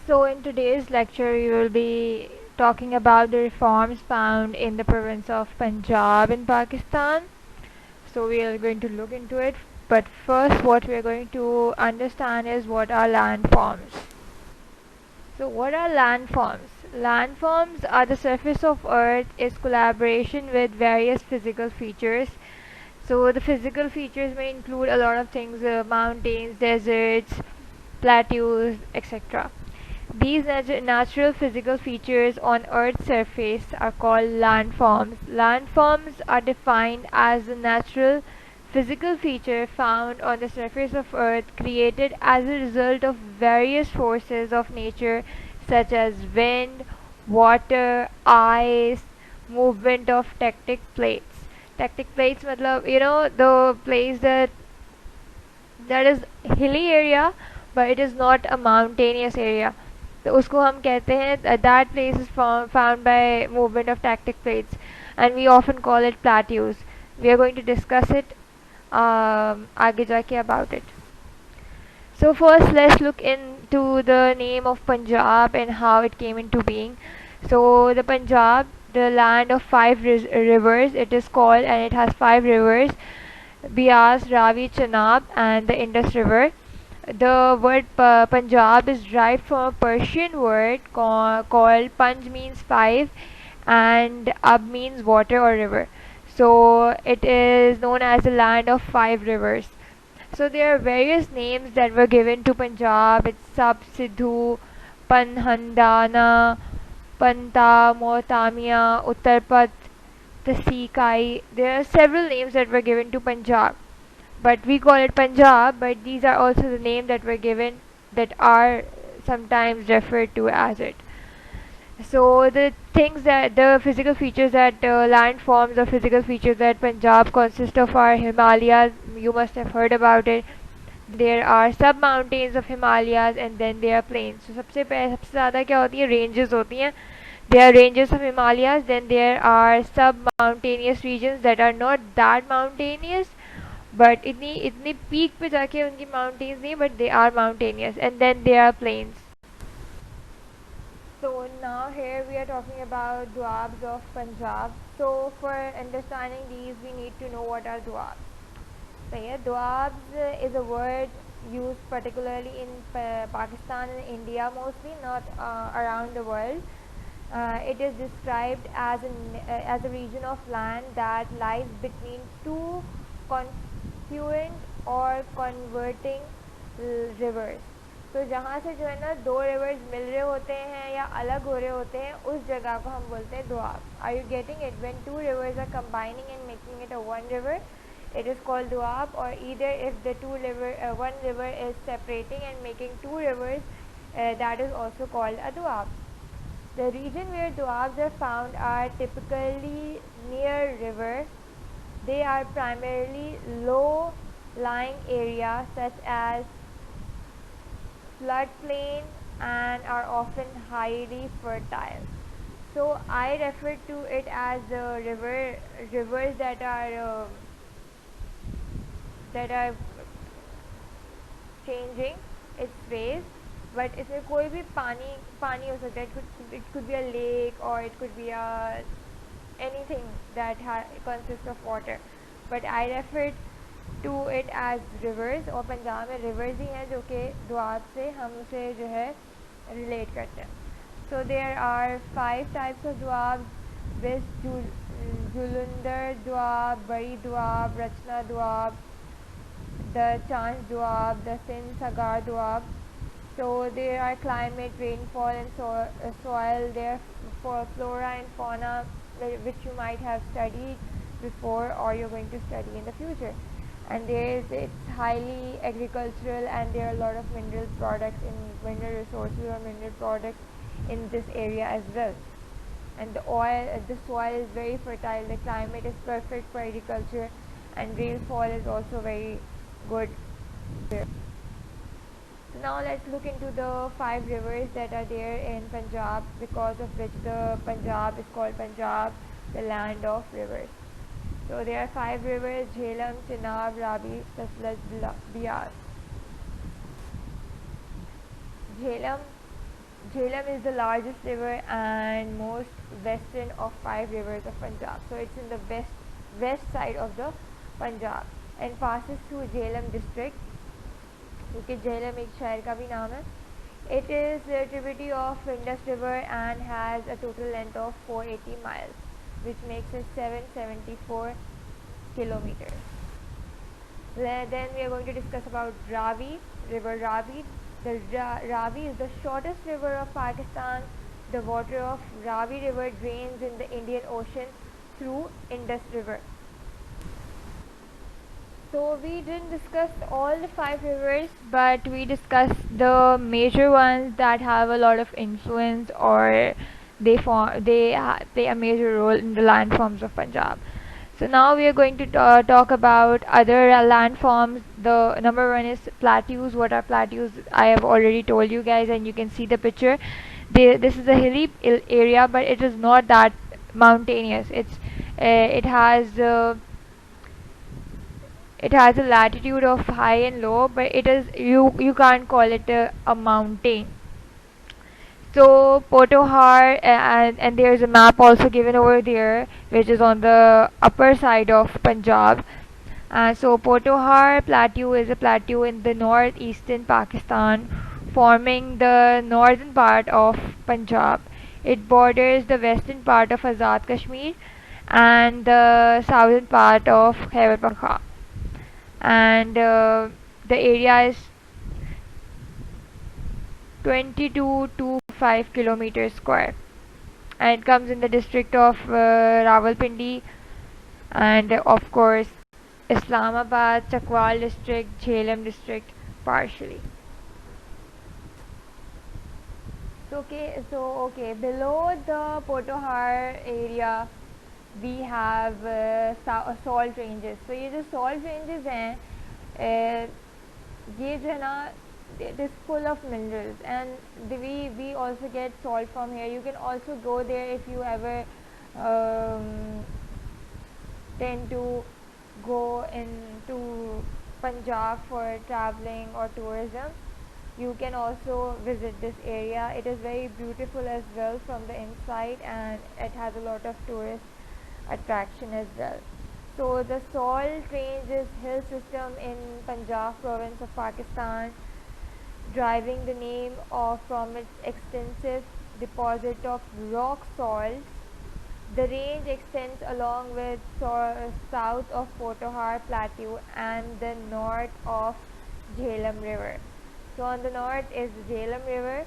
So, in today's lecture, we will be talking about the reforms found in the province of Punjab in Pakistan. So, we are going to look into it. But first, what we are going to understand is what are landforms. So, what are landforms? Landforms are the surface of Earth is collaboration with various physical features. So, the physical features may include a lot of things: mountains, deserts, plateaus, etc. These natural physical features on Earth's surface are called landforms. Landforms are defined as the natural physical feature found on the surface of Earth created as a result of various forces of nature such as wind, water, ice, movement of tectonic plates. Tectonic plates matlab, the place that is hilly area but it is not a mountainous area. तो उसको हम कहते हैं that place is found by movement of tectonic plates and we often call it plateaus. We are going to discuss it आगे जाके about it. So first let's look into the name of Punjab and how it came into being. So the Punjab, the land of five rivers, it is called, and it has five rivers: Bias, Ravi, Chenab, and the Indus River. The word Punjab is derived from a Persian word called Panj means five and Ab means water or river. So it is known as the land of five rivers. So there are various names that were given to Punjab. It's Sab Sidhu, Panhandana, Panta, Motamia, Uttarpat, Tasikai. There are several names that were given to Punjab, but we call it Punjab, but these are also the names that were given that are sometimes referred to as it. So the things that the physical features that landforms or physical features that Punjab consist of are Himalayas. You must have heard about it. There are sub mountains of Himalayas and then there are plains. So सबसे ज़्यादा क्या होती है, ranges होती हैं. There are ranges of Himalayas, then there are sub mountainous regions that are not that mountainous, but इतनी इतनी peak पे जाके उनकी mountains नहीं, but they are mountainous, and then there are plains. So now here we are talking about Doabs of Punjab. So for understanding these, we need to know what are Doabs. So yeah, Doabs is a word used particularly in Pakistan and India mostly, not around the world. It is described as a region of land that lies between two confluent or converting rivers. तो जहाँ से जो है ना दो reverse मिल रहे होते हैं या अलग हो रहे होते हैं, उस जगह को हम बोलते हैं Doab. Are you getting it? When two rivers are combining and making it a one river, it is called doab. Or either if the one river is separating and making two rivers, that is also called a doab. The region where doabs are found are typically near river. They are primarily low-lying areas such as floodplain and are often highly fertile. So I refer to it as rivers that are changing its ways, but इसमें कोई भी पानी हो सकता है. It could be a lake or it could be anything that consists of water, but I refer to it as rivers. और पंजाब में rivers ही हैं जो कि दुआब से हम उसे जो है relate करते हैं. So there are 5 types of duabs: West Julundar Duab, Bari Duab, Rachna Duab, the Chanch Duab, the Sindh Sagar Duab. So there are climate, rainfall and soil. There for flora and fauna which you might have studied before or you're going to study in the future. And it's highly agricultural, and there are a lot of mineral resources or mineral products in this area as well. And the soil is very fertile. The climate is perfect for agriculture, and rainfall is also very good there. So now let's look into the 5 rivers that are there in Punjab, because of which the Punjab is called Punjab, the land of rivers. So there are 5 rivers: Jhelum, Chenab, Ravi, Satluj, Bias. Jhelum Jhelum is the largest river and most western of 5 rivers of Punjab. So it's in the west side of the Punjab and passes through Jhelum district, क्योंकि झेलम एक शहर का भी नाम है. It is a tributary of Indus River and has a total length of 480 miles, which makes it 774 kilometers. Then we are going to discuss about Ravi, River Ravi. The Ravi is the shortest river of Pakistan. The water of Ravi River drains in the Indian Ocean through Indus River. So we didn't discuss all the 5 rivers, but we discussed the major ones that have a lot of influence, or they play a major role in the landforms of Punjab. So now we are going to talk about other landforms. The number one is plateaus. What are plateaus? I have already told you guys, and you can see the picture. This is a hilly area, but it is not that mountainous. It has a latitude of high and low, but it is you can't call it a mountain. So Potohar, and there's a map also given over there, which is on the upper side of Punjab. So Potohar Plateau is a plateau in the northeastern Pakistan, forming the northern part of Punjab. It borders the western part of Azad Kashmir and the southern part of Khyber Pakhtunkhwa, and the area is 2225 kilometers square, and it comes in the district of Rawalpindi, and of course Islamabad, Chakwal district, Jhelum district partially. So below the Potohar area we have salt ranges. So ये जो salt ranges हैं, ये जो है ना, it is full of minerals, and we also get salt from here. You can also go there if you ever tend to go into Punjab for traveling or tourism. You can also visit this area. It is very beautiful as well from the inside, and it has a lot of tourist attraction as well. So the Salt Range is hill system in Punjab province of Pakistan, deriving the name from its extensive deposit of rock salts. The range extends along with south of Potohar Plateau and the north of Jhelum River. So on the north is the Jhelum River.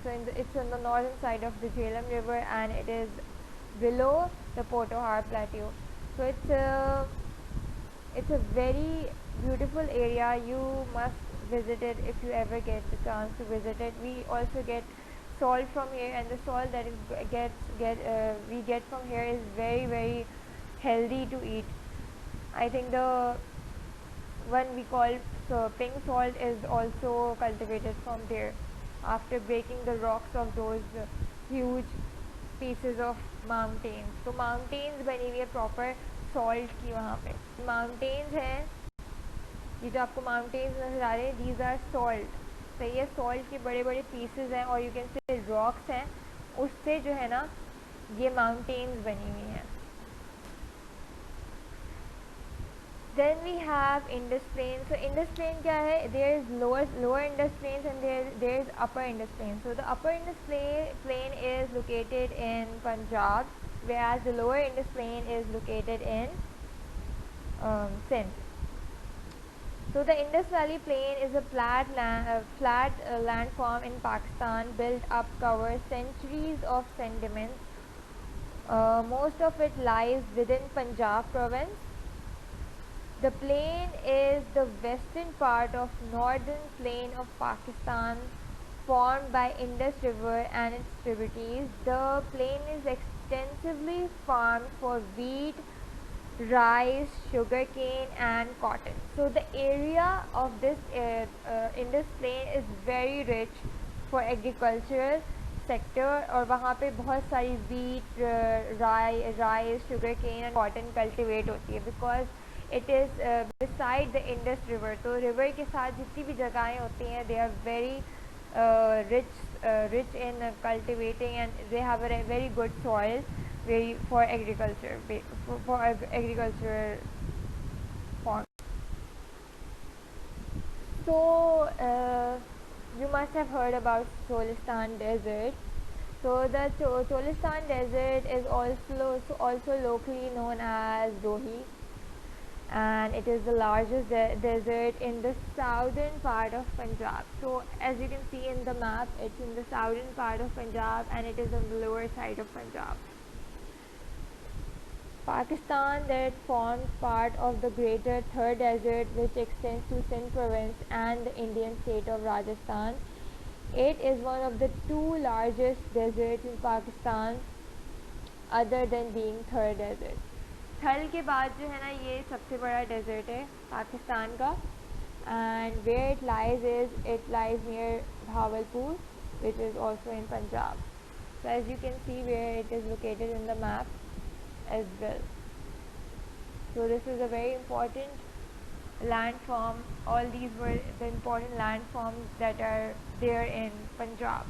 So it's on the northern side of the Jhelum River, and it is below the Potohar Plateau. So it's a very beautiful area. You must visit it if you ever get the chance to visit it. We also get salt from here, and the salt that we get from here is very, very healthy to eat. I think the one we call pink salt is also cultivated from there after breaking the rocks of those huge pieces of mountains. So mountains बनी हुई है proper salt की वहाँ पे. Mountains हैं, ये जो आपको mountains नजर आ रहे हैं, these are salt. सही है, salt के बड़े बड़े pieces हैं, और you can say rocks हैं, उससे जो है ना ये mountains बनी हुई हैं. Then we have Indus Plain. So Indus Plain क्या है? There is lower Indus Plains, and there is upper Indus Plain. So the upper Indus Plain is located in Punjab, whereas the lower Indus Plain is located in Sindh. So the Indus Valley Plain is a flat landform in Pakistan, built up covers centuries of sediments. Most of it lies within Punjab province. The plain is the western part of northern plain of Pakistan, formed by Indus River and its tributaries. The plain is extensively farmed for wheat, rice, sugarcane and cotton. So the area of this Indus plain is very rich for agricultural sector, और वहाँ पे बहुत सारी wheat, rice, sugarcane and cotton cultivate होती है, because it is beside the Indus River. तो river के साथ जितनी भी जगहें होती हैं, they are very rich in cultivating, and they have a very good soil for agriculture, agriculture farm. So you must have heard about Cholistan Desert. So the Cholistan Desert is also locally known as Rohi, and it is the largest desert in the southern part of Punjab. So as you can see in the map, it's in the southern part of Punjab, and it is on the lower side of Punjab. Pakistan that forms part of the Greater Thar Desert, which extends to Sindh province and the Indian state of Rajasthan. It is one of the two largest deserts in Pakistan, other than being Thar Desert. थल के बाद जो है ना ये सबसे बड़ा desert है पाकिस्तान का, and where it lies near Bhavalpur, which is also in Punjab. So as you can see where it is located in the map as well. So this is a very important landform. All these were the important landforms that are there in Punjab.